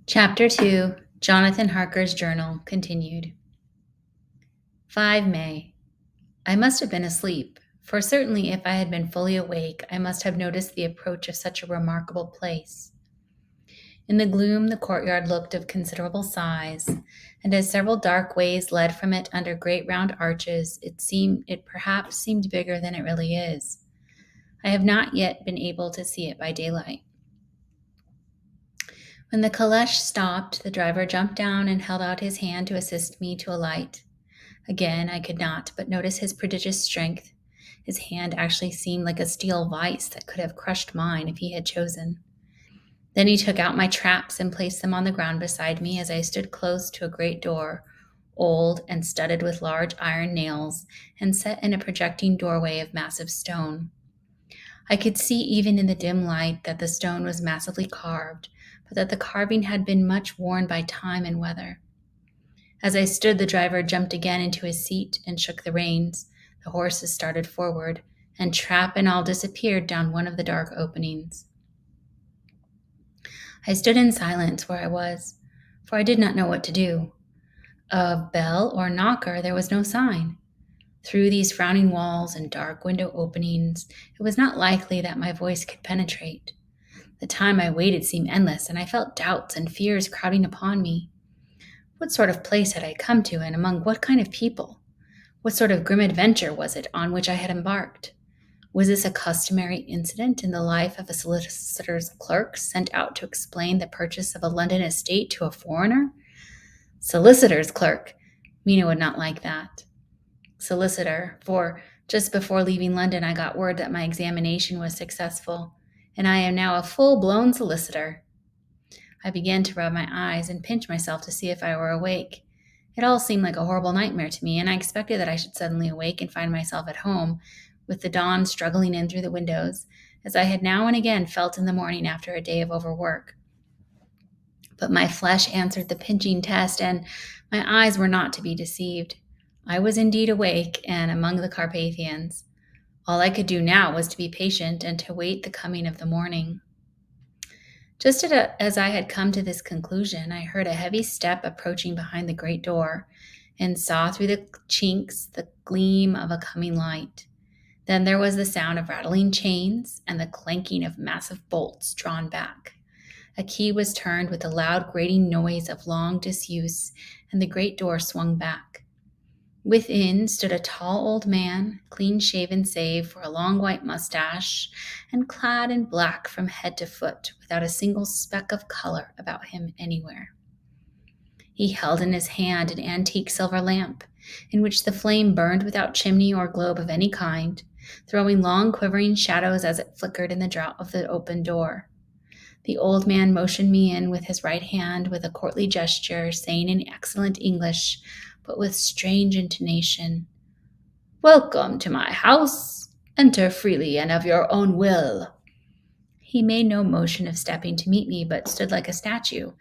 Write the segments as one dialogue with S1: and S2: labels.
S1: Chapter 2, Jonathan Harker's Journal, continued. 5 May. I must have been asleep, for certainly if I had been fully awake, I must have noticed the approach of such a remarkable place. In the gloom, the courtyard looked of considerable size, and as several dark ways led from it under great round arches, it perhaps seemed bigger than it really is. I have not yet been able to see it by daylight. When the caleche stopped, the driver jumped down and held out his hand to assist me to alight. Again, I could not but notice his prodigious strength. His hand actually seemed like a steel vice that could have crushed mine if he had chosen. Then he took out my traps and placed them on the ground beside me as I stood close to a great door, old and studded with large iron nails, and set in a projecting doorway of massive stone. I could see even in the dim light that the stone was massively carved, but that the carving had been much worn by time and weather. As I stood, the driver jumped again into his seat and shook the reins. The horses started forward, and trap and all disappeared down one of the dark openings. I stood in silence where I was, for I did not know what to do. Of bell or knocker there was no sign. Through these frowning walls and dark window openings, it was not likely that my voice could penetrate. The time I waited seemed endless, and I felt doubts and fears crowding upon me. What sort of place had I come to, and among what kind of people? What sort of grim adventure was it on which I had embarked? Was this a customary incident in the life of a solicitor's clerk sent out to explain the purchase of a London estate to a foreigner? Solicitor's clerk! Mina would not like that. Solicitor, for just before leaving London I got word that my examination was successful, and I am now a full-blown solicitor. I began to rub my eyes and pinch myself to see if I were awake. It all seemed like a horrible nightmare to me, and I expected that I should suddenly awake and find myself at home, with the dawn struggling in through the windows, as I had now and again felt in the morning after a day of overwork. But my flesh answered the pinching test, and my eyes were not to be deceived. I was indeed awake and among the Carpathians. All I could do now was to be patient and to wait the coming of the morning. Just as I had come to this conclusion, I heard a heavy step approaching behind the great door, and saw through the chinks the gleam of a coming light. Then there was the sound of rattling chains and the clanking of massive bolts drawn back. A key was turned with a loud grating noise of long disuse, and the great door swung back. Within stood a tall old man, clean-shaven save for a long white mustache, and clad in black from head to foot, without a single speck of color about him anywhere. He held in his hand an antique silver lamp, in which the flame burned without chimney or globe of any kind, throwing long quivering shadows as it flickered in the draught of the open door. The old man motioned me in with his right hand with a courtly gesture, saying in excellent English, but with strange intonation, "Welcome to my house. Enter freely and of your own will." He made no motion of stepping to meet me, but stood like a statue,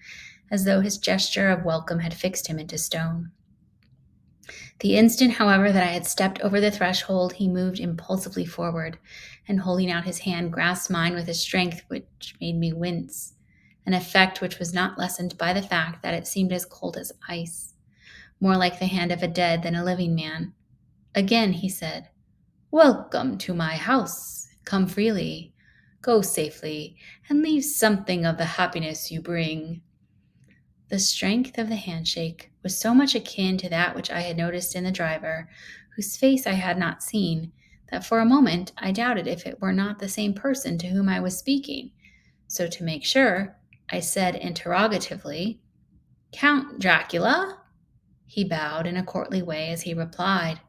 S1: as though his gesture of welcome had fixed him into stone. The instant, however, that I had stepped over the threshold, he moved impulsively forward, and holding out his hand, grasped mine with a strength which made me wince, an effect which was not lessened by the fact that it seemed as cold as ice, more like the hand of a dead than a living man. Again he said, "Welcome to my house. Come freely, go safely, and leave something of the happiness you bring." The strength of the handshake was so much akin to that which I had noticed in the driver, whose face I had not seen, that for a moment I doubted if it were not the same person to whom I was speaking. So to make sure, I said interrogatively, "Count Dracula?" He bowed in a courtly way as he replied,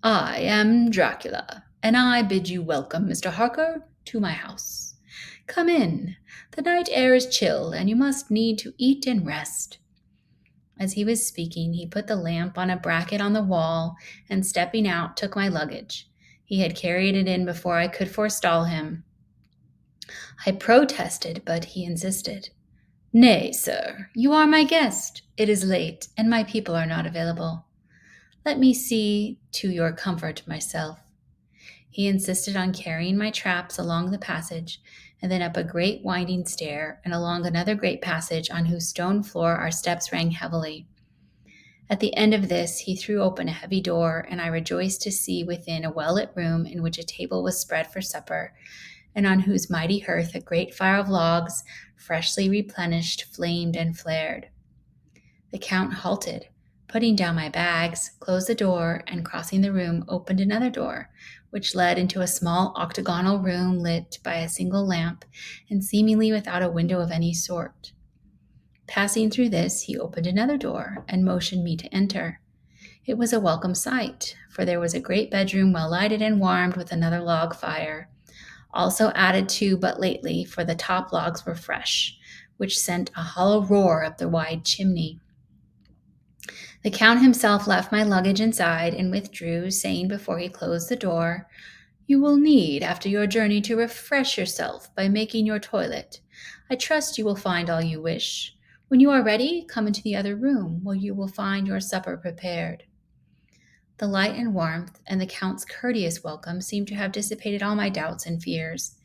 S1: "I am Dracula, and I bid you welcome, Mr. Harker, to my house. Come in. The night air is chill, and you must need to eat and rest." As he was speaking, he put the lamp on a bracket on the wall, and stepping out, took my luggage. He had carried it in before I could forestall him. I protested, but he insisted. "Nay, sir, you are my guest. It is late, and my people are not available. Let me see to your comfort myself." He insisted on carrying my traps along the passage, and then up a great winding stair, and along another great passage on whose stone floor our steps rang heavily. At the end of this, he threw open a heavy door, and I rejoiced to see within a well-lit room in which a table was spread for supper, and on whose mighty hearth a great fire of logs, freshly replenished, flamed and flared. The Count halted, putting down my bags, closed the door, and crossing the room, opened another door, which led into a small octagonal room lit by a single lamp, and seemingly without a window of any sort. Passing through this, he opened another door, and motioned me to enter. It was a welcome sight, for there was a great bedroom well lighted and warmed with another log fire, also added to but lately, for the top logs were fresh, which sent a hollow roar up the wide chimney. The Count himself left my luggage inside and withdrew, saying before he closed the door, "You will need, after your journey, to refresh yourself by making your toilet. I trust you will find all you wish. When you are ready, come into the other room, where you will find your supper prepared." The light and warmth and the Count's courteous welcome seemed to have dissipated all my doubts and fears.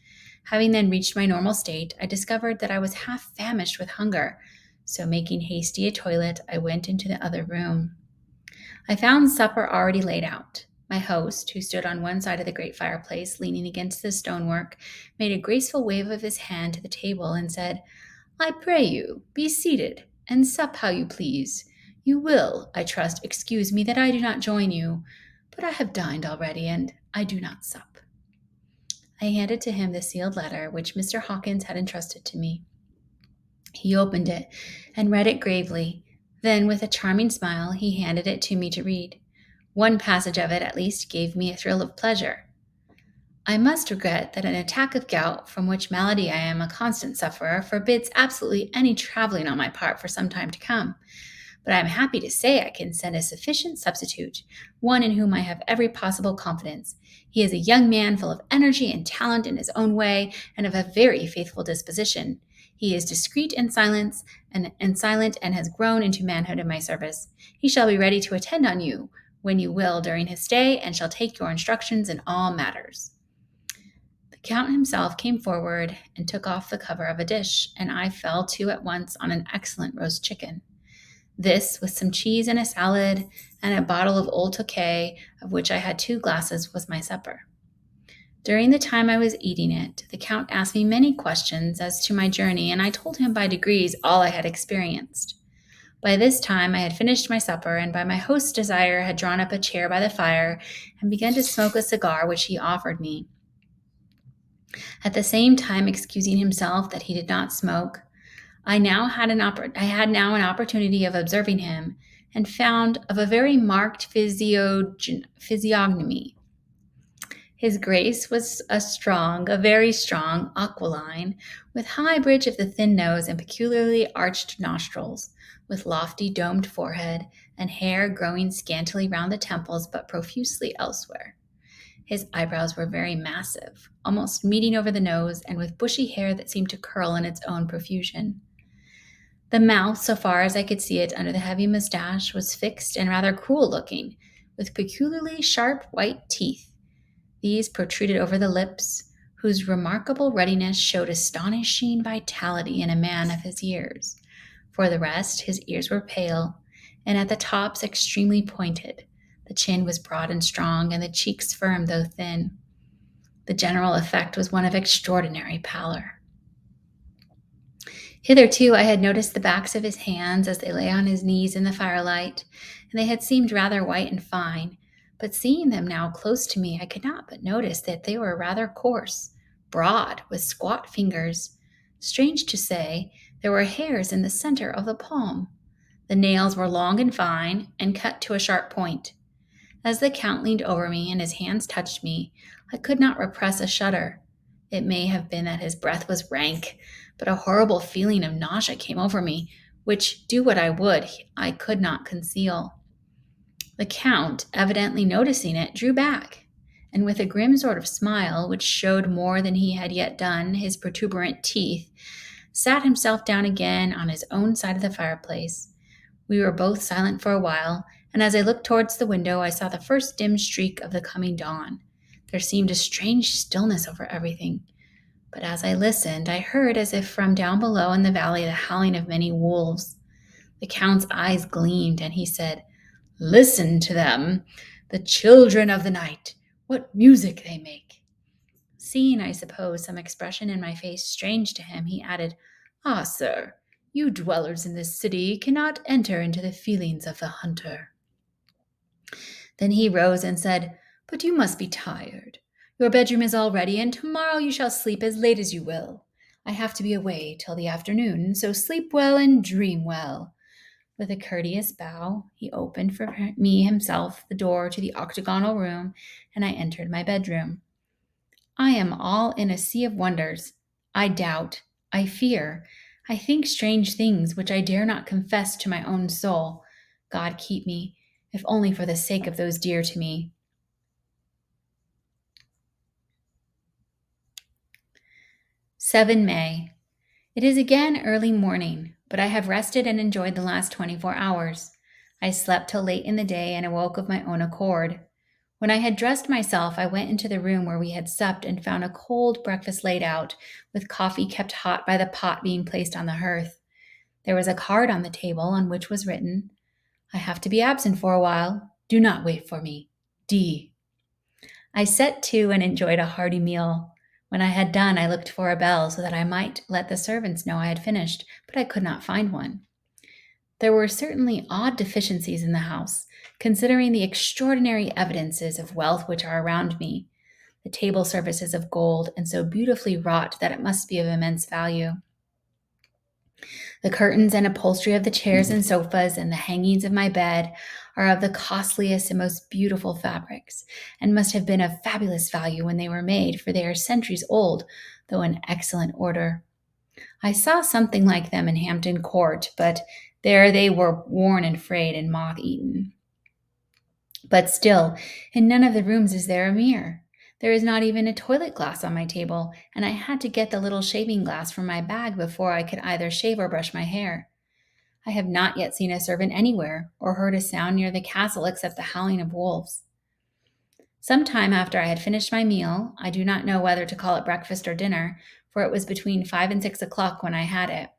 S1: Having then reached my normal state, I discovered that I was half famished with hunger, so making hasty a toilet, I went into the other room. I found supper already laid out. My host, who stood on one side of the great fireplace, leaning against the stonework, made a graceful wave of his hand to the table and said, "I pray you, be seated, and sup how you please. You will, I trust, excuse me that I do not join you, but I have dined already, and I do not sup." I handed to him the sealed letter which Mr. Hawkins had entrusted to me. He opened it and read it gravely. Then, with a charming smile, he handed it to me to read. One passage of it, at least, gave me a thrill of pleasure. "I must regret that an attack of gout, from which malady I am a constant sufferer, forbids absolutely any traveling on my part for some time to come. But I am happy to say I can send a sufficient substitute, one in whom I have every possible confidence. He is a young man full of energy and talent in his own way, and of a very faithful disposition. He is discreet and silent, and has grown into manhood in my service. He shall be ready to attend on you when you will during his stay, and shall take your instructions in all matters." The Count himself came forward and took off the cover of a dish, and I fell to at once on an excellent roast chicken. This, with some cheese and a salad, and a bottle of old Tokay, of which I had 2 glasses, was my supper. During the time I was eating it, the Count asked me many questions as to my journey, and I told him by degrees all I had experienced. By this time I had finished my supper, and by my host's desire had drawn up a chair by the fire and begun to smoke a cigar which he offered me. At the same time excusing himself that he did not smoke, I had now an opportunity of observing him, and found of a very marked physiognomy. His grace was a very strong, aquiline, with high bridge of the thin nose and peculiarly arched nostrils, with lofty domed forehead, and hair growing scantily round the temples but profusely elsewhere. His eyebrows were very massive, almost meeting over the nose, and with bushy hair that seemed to curl in its own profusion. The mouth, so far as I could see it under the heavy mustache, was fixed and rather cruel-looking, with peculiarly sharp white teeth. These protruded over the lips, whose remarkable ruddiness showed astonishing vitality in a man of his years. For the rest, his ears were pale, and at the tops extremely pointed. The chin was broad and strong, and the cheeks firm though thin. The general effect was one of extraordinary pallor. Hitherto I had noticed the backs of his hands as they lay on his knees in the firelight, and they had seemed rather white and fine, but seeing them now close to me, I could not but notice that they were rather coarse, broad, with squat fingers. Strange to say, there were hairs in the center of the palm. The nails were long and fine, and cut to a sharp point. As the Count leaned over me and his hands touched me, I could not repress a shudder. It may have been that his breath was rank, but a horrible feeling of nausea came over me, which, do what I would, I could not conceal. The Count, evidently noticing it, drew back, and with a grim sort of smile, which showed more than he had yet done his protuberant teeth, sat himself down again on his own side of the fireplace. We were both silent for a while, and as I looked towards the window, I saw the first dim streak of the coming dawn. There seemed a strange stillness over everything, But as I listened, I heard, as if from down below in the valley, the howling of many wolves. The Count's eyes gleamed, and he said, "Listen to them, the children of the night. What music they make!" Seeing, I suppose, some expression in my face strange to him, he added, "Ah, sir, you dwellers in this city cannot enter into the feelings of the hunter." Then he rose and said, "But you must be tired. Your bedroom is all ready, and tomorrow you shall sleep as late as you will. I have to be away till the afternoon, so sleep well and dream well." With a courteous bow, he opened for me himself the door to the octagonal room, and I entered my bedroom. I am all in a sea of wonders. I doubt, I fear, I think strange things which I dare not confess to my own soul. God keep me, if only for the sake of those dear to me. 7 May. It is again early morning, but I have rested and enjoyed the last 24 hours. I slept till late in the day and awoke of my own accord. When I had dressed myself, I went into the room where we had supped and found a cold breakfast laid out, with coffee kept hot by the pot being placed on the hearth. There was a card on the table on which was written, "I have to be absent for a while. Do not wait for me. D." I set to and enjoyed a hearty meal. When I had done, I looked for a bell so that I might let the servants know I had finished, but I could not find one. There were certainly odd deficiencies in the house, considering the extraordinary evidences of wealth which are around me. The table service is of gold and so beautifully wrought that it must be of immense value. The curtains and upholstery of the chairs and sofas and the hangings of my bed are of the costliest and most beautiful fabrics, and must have been of fabulous value when they were made, for they are centuries old, though in excellent order. I saw something like them in Hampton Court, but there they were worn and frayed and moth-eaten. But still, in none of the rooms is there a mirror. There is not even a toilet glass on my table, and I had to get the little shaving glass from my bag before I could either shave or brush my hair. I have not yet seen a servant anywhere, or heard a sound near the castle except the howling of wolves. Some time after I had finished my meal, I do not know whether to call it breakfast or dinner, for it was between 5 and 6 o'clock when I had it.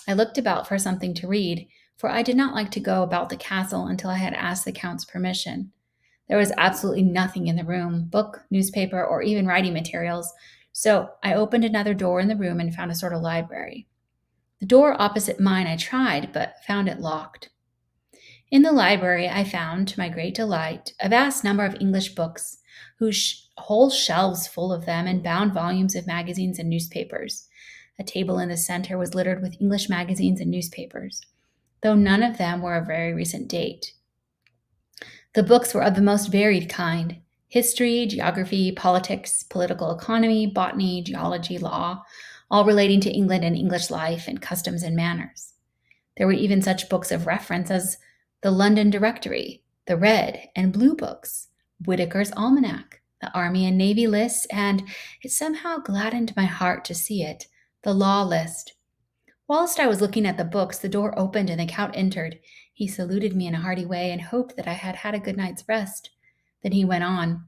S1: I looked about for something to read, for I did not like to go about the castle until I had asked the Count's permission. There was absolutely nothing in the room, book, newspaper, or even writing materials, so I opened another door in the room and found a sort of library. The door opposite mine I tried, but found it locked. In the library, I found, to my great delight, a vast number of English books, whose whole shelves full of them, and bound volumes of magazines and newspapers. A table in the center was littered with English magazines and newspapers, though none of them were of very recent date. The books were of the most varied kind: history, geography, politics, political economy, botany, geology, law, all relating to England and English life and customs and manners. There were even such books of reference as the London Directory, the Red and Blue Books, Whitaker's Almanac, the Army and Navy List, and it somehow gladdened my heart to see it, the Law List. Whilst I was looking at the books, the door opened and the Count entered. He saluted me in a hearty way and hoped that I had had a good night's rest. Then he went on,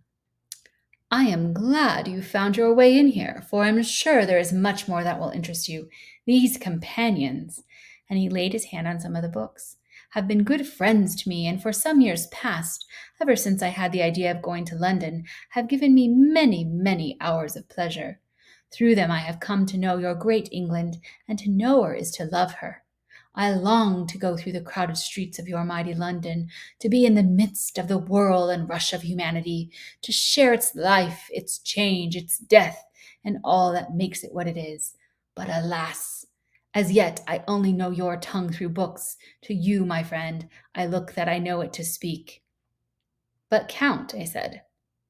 S1: "I am glad you found your way in here, for I am sure there is much more that will interest you. These companions," and he laid his hand on some of the books, "have been good friends to me, and for some years past, ever since I had the idea of going to London, have given me many, many hours of pleasure. Through them I have come to know your great England, and to know her is to love her. I long to go through the crowded streets of your mighty London, to be in the midst of the whirl and rush of humanity, to share its life, its change, its death, and all that makes it what it is. But alas! As yet I only know your tongue through books. To you, my friend, I look that I know it to speak." "But, Count," I said,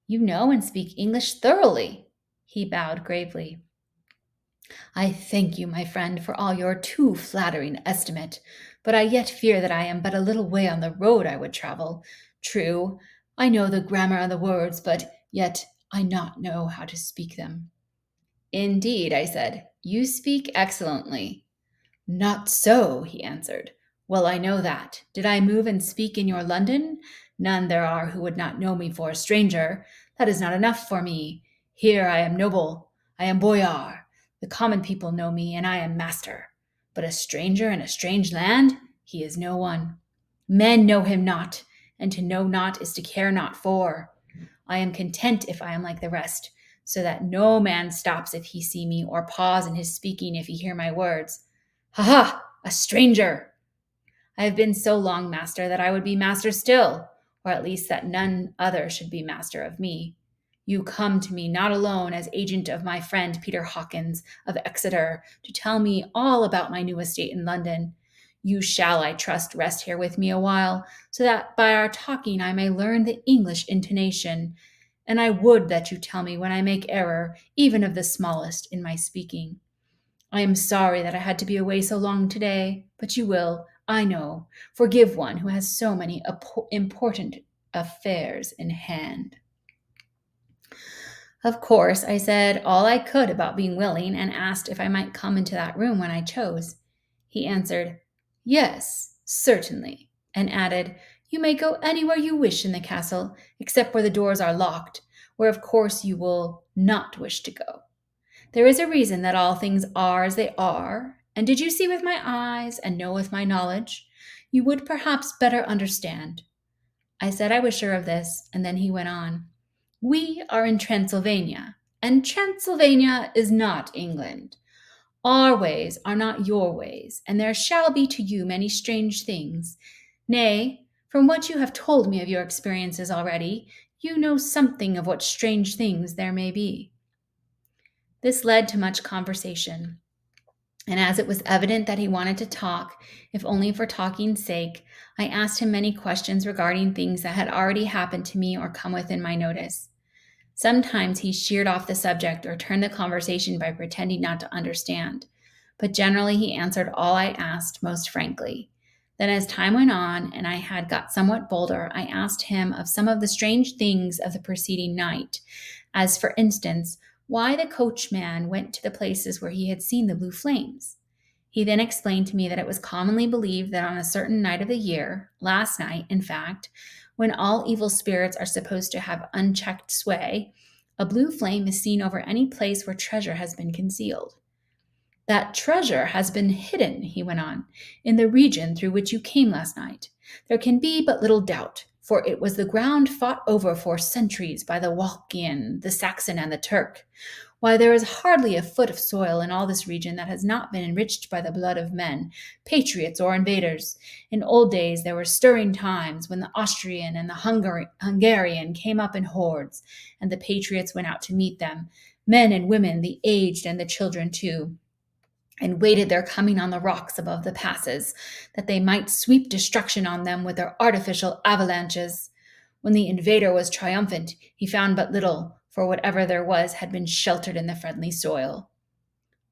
S1: "you know and speak English thoroughly." He bowed gravely. "I thank you, my friend, for all your too flattering estimate, but I yet fear that I am but a little way on the road I would travel. True, I know the grammar and the words, but yet I not know how to speak them." "Indeed," I said, "you speak excellently." "Not so," he answered. "Well, I know that. Did I move and speak in your London? None there are who would not know me for a stranger. That is not enough for me. Here I am noble, I am boyar, The common people know me, and I am master. But a stranger in a strange land, he is no one. Men know him not, and to know not is to care not for. I am content if I am like the rest, so that no man stops if he see me, or pause in his speaking if he hear my words. Ha ha! A stranger! I have been so long master that I would be master still, or at least that none other should be master of me. You come to me not alone as agent of my friend Peter Hawkins of Exeter to tell me all about my new estate in London. You shall, I trust, rest here with me a while, so that by our talking I may learn the English intonation, and I would that you tell me when I make error, even of the smallest, in my speaking. I am sorry that I had to be away so long today, but you will, I know, forgive one who has so many important affairs in hand. Of course, I said all I could about being willing and asked if I might come into that room when I chose. He answered, "Yes, certainly," and added, "You may go anywhere you wish in the castle, except where the doors are locked, where of course you will not wish to go. There is a reason that all things are as they are, and did you see with my eyes and know with my knowledge, you would perhaps better understand." I said I was sure of this, and then he went on. "We are in Transylvania, and Transylvania is not England. Our ways are not your ways, and there shall be to you many strange things. Nay, from what you have told me of your experiences already, you know something of what strange things there may be." This led to much conversation, and as it was evident that he wanted to talk, if only for talking's sake, I asked him many questions regarding things that had already happened to me or come within my notice. Sometimes he sheered off the subject or turned the conversation by pretending not to understand, but generally he answered all I asked most frankly. Then, as time went on and I had got somewhat bolder, I asked him of some of the strange things of the preceding night, as for instance, why the coachman went to the places where he had seen the blue flames. He then explained to me that it was commonly believed that on a certain night of the year, last night, in fact, when all evil spirits are supposed to have unchecked sway, a blue flame is seen over any place where treasure has been concealed. "That treasure has been hidden," he went on, "in the region through which you came last night. There can be but little doubt, for it was the ground fought over for centuries by the Walkian, the Saxon, and the Turk. Why, there is hardly a foot of soil in all this region that has not been enriched by the blood of men, patriots or invaders. In old days there were stirring times when the Austrian and the Hungarian came up in hordes, and the patriots went out to meet them, men and women, the aged and the children too, and waited their coming on the rocks above the passes, that they might sweep destruction on them with their artificial avalanches. When the invader was triumphant, he found but little, for whatever there was had been sheltered in the friendly soil."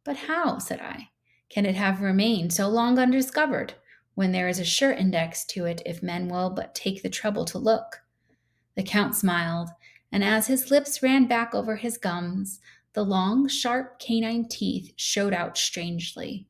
S1: "But how," said I, "can it have remained so long undiscovered, when there is a sure index to it if men will but take the trouble to look?" The Count smiled, and as his lips ran back over his gums, the long, sharp canine teeth showed out strangely.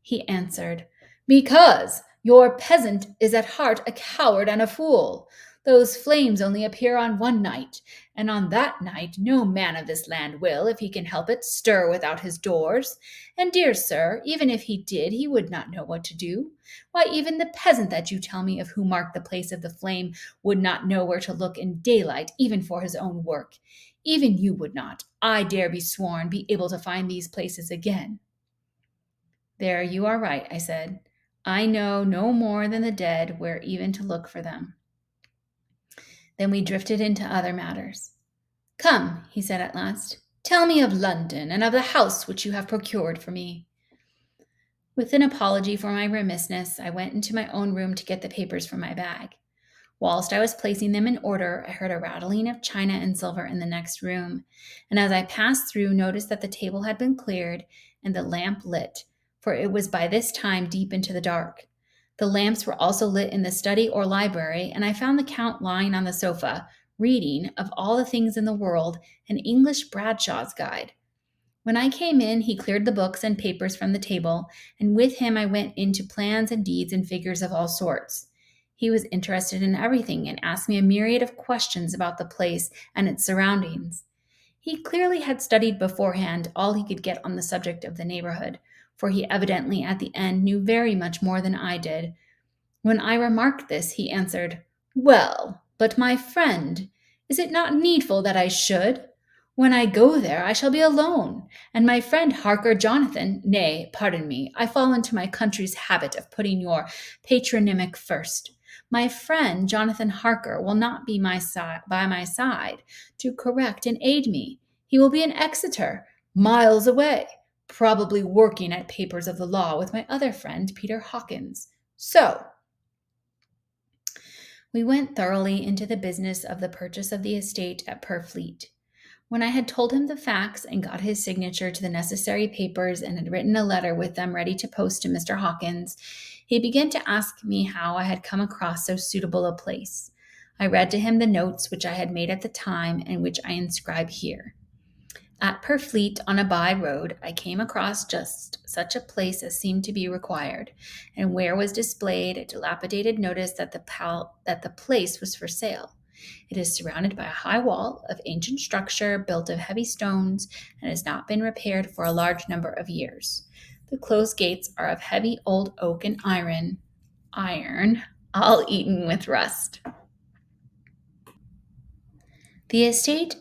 S1: He answered, "Because your peasant is at heart a coward and a fool. Those flames only appear on one night, and on that night no man of this land will, if he can help it, stir without his doors. And, dear sir, even if he did, he would not know what to do. Why, even the peasant that you tell me of who marked the place of the flame would not know where to look in daylight, even for his own work. Even you would not, I dare be sworn, be able to find these places again." "There you are right," I said. "I know no more than the dead where even to look for them." Then we drifted into other matters. "Come," he said at last, "tell me of London and of the house which you have procured for me." With an apology for my remissness, I went into my own room to get the papers from my bag. Whilst I was placing them in order, I heard a rattling of china and silver in the next room, and as I passed through, noticed that the table had been cleared and the lamp lit, for it was by this time deep into the dark. The lamps were also lit in the study or library, and I found the Count lying on the sofa, reading, of all the things in the world, an English Bradshaw's Guide. When I came in, he cleared the books and papers from the table, and with him I went into plans and deeds and figures of all sorts. He was interested in everything and asked me a myriad of questions about the place and its surroundings. He clearly had studied beforehand all he could get on the subject of the neighborhood, for he evidently at the end knew very much more than I did. When I remarked this, he answered, "Well, but my friend, is it not needful that I should? When I go there, I shall be alone, and my friend Harker Jonathan, nay, pardon me, I fall into my country's habit of putting your patronymic first. My friend Jonathan Harker will not be by my side to correct and aid me. He will be in Exeter, miles away, probably working at papers of the law with my other friend, Peter Hawkins. So, we went thoroughly into the business of the purchase of the estate at Purfleet. When I had told him the facts and got his signature to the necessary papers and had written a letter with them ready to post to Mr. Hawkins, he began to ask me how I had come across so suitable a place. I read to him the notes which I had made at the time and which I inscribe here. At Purfleet, on a by road, I came across just such a place as seemed to be required, and where was displayed a dilapidated notice that the place was for sale. It is surrounded by a high wall of ancient structure built of heavy stones and has not been repaired for a large number of years. The closed gates are of heavy old oak and iron, all eaten with rust. The estate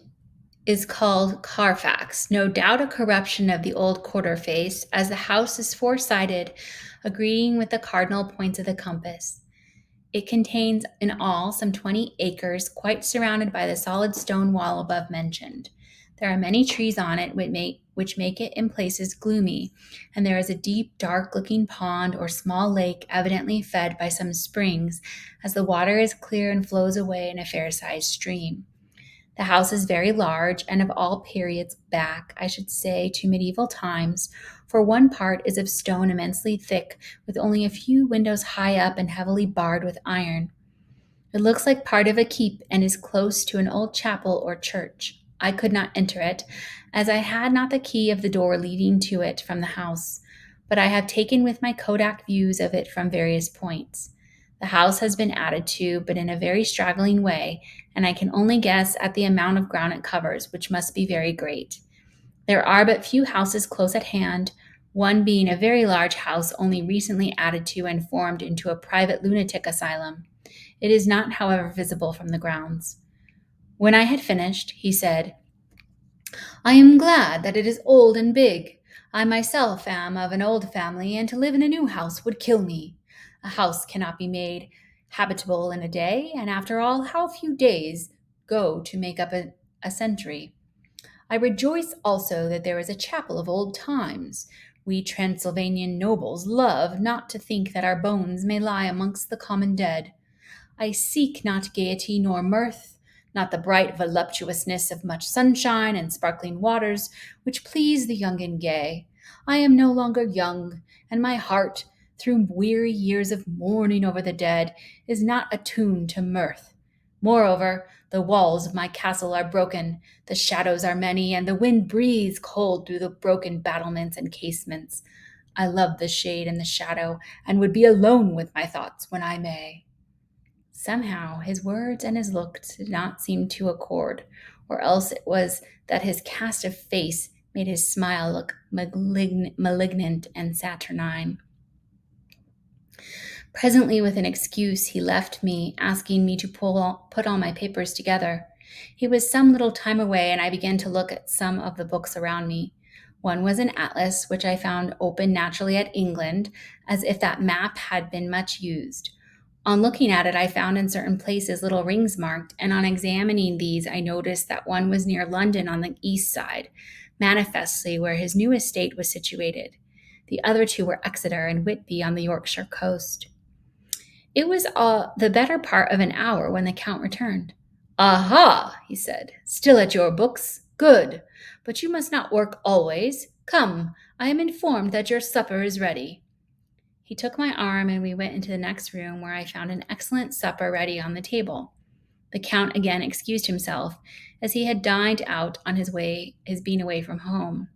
S1: is called Carfax, no doubt a corruption of the old quarter face, as the house is four-sided, agreeing with the cardinal points of the compass. It contains in all some 20 acres, quite surrounded by the solid stone wall above mentioned. There are many trees on it which make it in places gloomy, and there is a deep, dark-looking pond or small lake evidently fed by some springs, as the water is clear and flows away in a fair-sized stream. The house is very large and of all periods back, I should say, to medieval times, for one part is of stone immensely thick, with only a few windows high up and heavily barred with iron. It looks like part of a keep and is close to an old chapel or church. I could not enter it, as I had not the key of the door leading to it from the house, but I have taken with my Kodak views of it from various points. The house has been added to, but in a very straggling way, and I can only guess at the amount of ground it covers, which must be very great. There are but few houses close at hand, one being a very large house only recently added to and formed into a private lunatic asylum. It is not, however, visible from the grounds. When I had finished, he said, "I am glad that it is old and big. I myself am of an old family, and to live in a new house would kill me. A house cannot be made habitable in a day, and after all, how few days go to make up a century. I rejoice also that there is a chapel of old times. We Transylvanian nobles love not to think that our bones may lie amongst the common dead. I seek not gaiety nor mirth, not the bright voluptuousness of much sunshine and sparkling waters, which please the young and gay. I am no longer young, and my heart, through weary years of mourning over the dead, is not attuned to mirth. Moreover, the walls of my castle are broken, the shadows are many, and the wind breathes cold through the broken battlements and casements. I love the shade and the shadow, and would be alone with my thoughts when I may." Somehow his words and his looks did not seem to accord, or else it was that his cast of face made his smile look malignant and saturnine. Presently, with an excuse, he left me, asking me to put all my papers together. He was some little time away, and I began to look at some of the books around me. One was an atlas, which I found open naturally at England, as if that map had been much used. On looking at it, I found in certain places little rings marked, and on examining these, I noticed that one was near London on the east side, manifestly where his new estate was situated. The other two were Exeter and Whitby on the Yorkshire coast. It was the better part of an hour when the Count returned. "Aha!" he said. "Still at your books? Good. But you must not work always. Come, I am informed that your supper is ready." He took my arm, and we went into the next room, where I found an excellent supper ready on the table. The Count again excused himself, as he had dined out on his being away from home.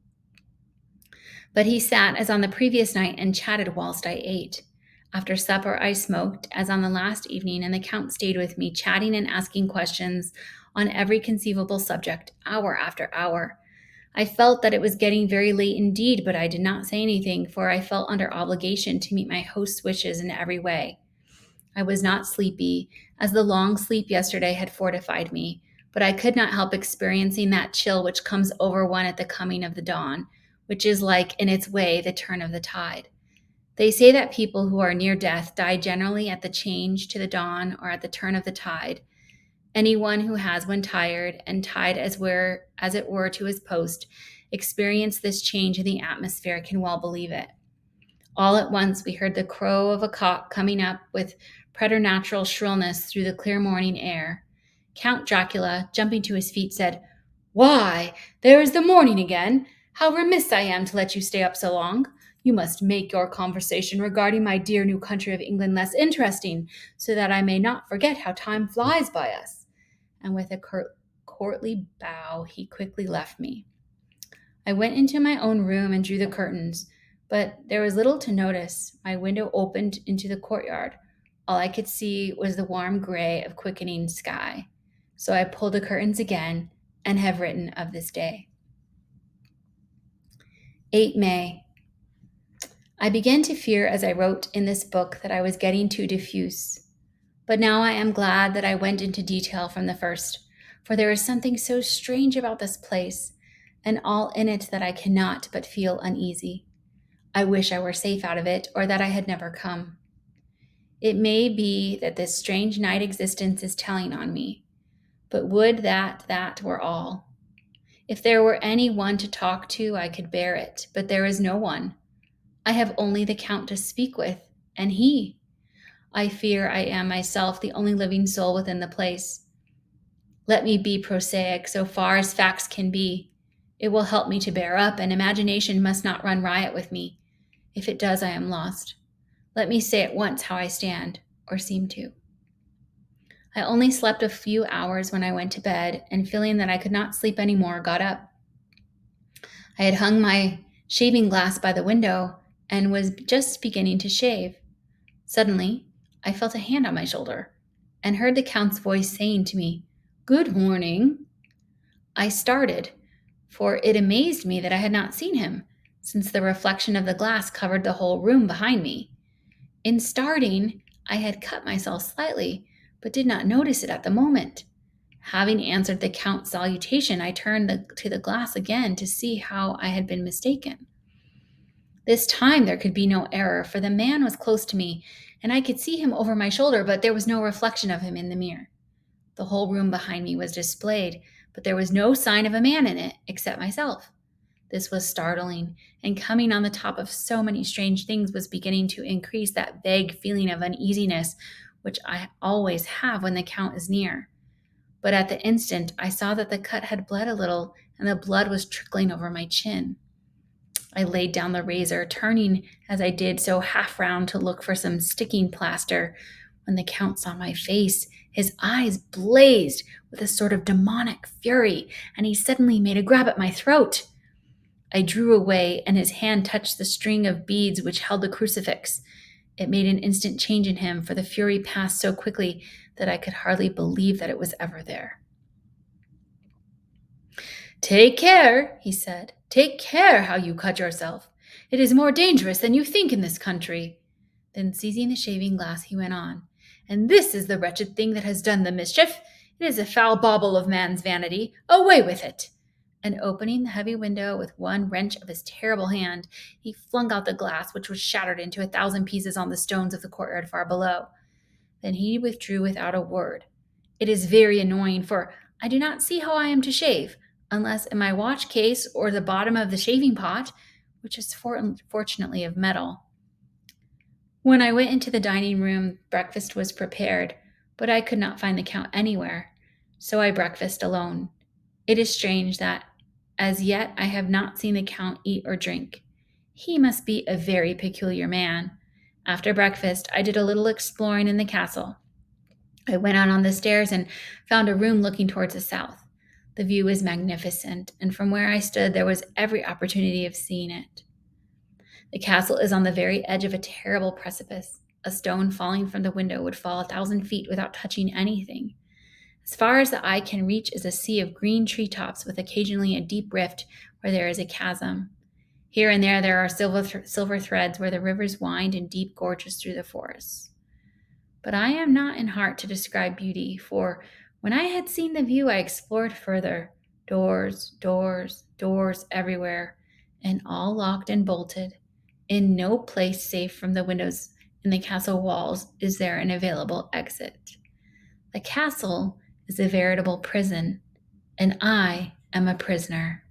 S1: But he sat as on the previous night and chatted whilst I ate. After supper I smoked, as on the last evening, and the Count stayed with me, chatting and asking questions, on every conceivable subject, hour after hour. I felt that it was getting very late indeed, but I did not say anything, for I felt under obligation to meet my host's wishes in every way. I was not sleepy, as the long sleep yesterday had fortified me, but I could not help experiencing that chill which comes over one at the coming of the dawn, which is like, in its way, the turn of the tide. They say that people who are near death die generally at the change to the dawn or at the turn of the tide. Anyone who has, when tired and tied as it were to his post, experienced this change in the atmosphere can well believe it. All at once we heard the crow of a cock coming up with preternatural shrillness through the clear morning air. Count Dracula, jumping to his feet, said, "Why, there is the morning again! How remiss I am to let you stay up so long! You must make your conversation regarding my dear new country of England less interesting, so that I may not forget how time flies by us." And with a courtly bow, he quickly left me. I went into my own room and drew the curtains, but there was little to notice. My window opened into the courtyard. All I could see was the warm gray of quickening sky. So I pulled the curtains again and have written of this day. 8 May. I began to fear as I wrote in this book that I was getting too diffuse. But now I am glad that I went into detail from the first, for there is something so strange about this place, and all in it that I cannot but feel uneasy. I wish I were safe out of it, or that I had never come. It may be that this strange night existence is telling on me, but would that were all. If there were any one to talk to, I could bear it, but there is no one. I have only the Count to speak with, and he. I fear I am myself the only living soul within the place. Let me be prosaic so far as facts can be. It will help me to bear up, and imagination must not run riot with me. If it does, I am lost. Let me say at once how I stand, or seem to. I only slept a few hours when I went to bed, and feeling that I could not sleep any more, got up. I had hung my shaving glass by the window and was just beginning to shave. Suddenly, I felt a hand on my shoulder and heard the Count's voice saying to me, "Good morning." I started, for it amazed me that I had not seen him, since the reflection of the glass covered the whole room behind me. In starting, I had cut myself slightly, but did not notice it at the moment. Having answered the Count's salutation, I turned to the glass again to see how I had been mistaken. This time there could be no error, for the man was close to me, and I could see him over my shoulder, but there was no reflection of him in the mirror. The whole room behind me was displayed, but there was no sign of a man in it except myself. This was startling, and coming on the top of so many strange things was beginning to increase that vague feeling of uneasiness which I always have when the Count is near. But at the instant I saw that the cut had bled a little, and the blood was trickling over my chin. I laid down the razor, turning as I did so half round to look for some sticking plaster. When the Count saw my face, his eyes blazed with a sort of demonic fury, and he suddenly made a grab at my throat. I drew away, and his hand touched the string of beads which held the crucifix. It made an instant change in him, for the fury passed so quickly that I could hardly believe that it was ever there. "Take care," he said. "Take care how you cut yourself. It is more dangerous than you think in this country." Then seizing the shaving glass, he went on, "And this is the wretched thing that has done the mischief. It is a foul bauble of man's vanity. Away with it!" And opening the heavy window with one wrench of his terrible hand, he flung out the glass, which was shattered into 1,000 pieces on the stones of the courtyard far below. Then he withdrew without a word. It is very annoying, for I do not see how I am to shave, unless in my watch case or the bottom of the shaving pot, which is fortunately of metal. When I went into the dining room, breakfast was prepared, but I could not find the Count anywhere, so I breakfasted alone. It is strange that as yet I have not seen the Count eat or drink. He must be a very peculiar man. After breakfast, I did a little exploring in the castle. I went out on the stairs and found a room looking towards the south. The view was magnificent, and from where I stood there was every opportunity of seeing it. The castle is on the very edge of a terrible precipice. A stone falling from the window would fall 1,000 feet without touching anything. As far as the eye can reach is a sea of green treetops with occasionally a deep rift where there is a chasm. Here and there are silver threads where the rivers wind in deep gorges through the forests. But I am not in heart to describe beauty, for when I had seen the view, I explored further. Doors, doors, doors everywhere, and all locked and bolted. In no place safe from the windows in the castle walls is there an available exit. The castle is a veritable prison, and I am a prisoner.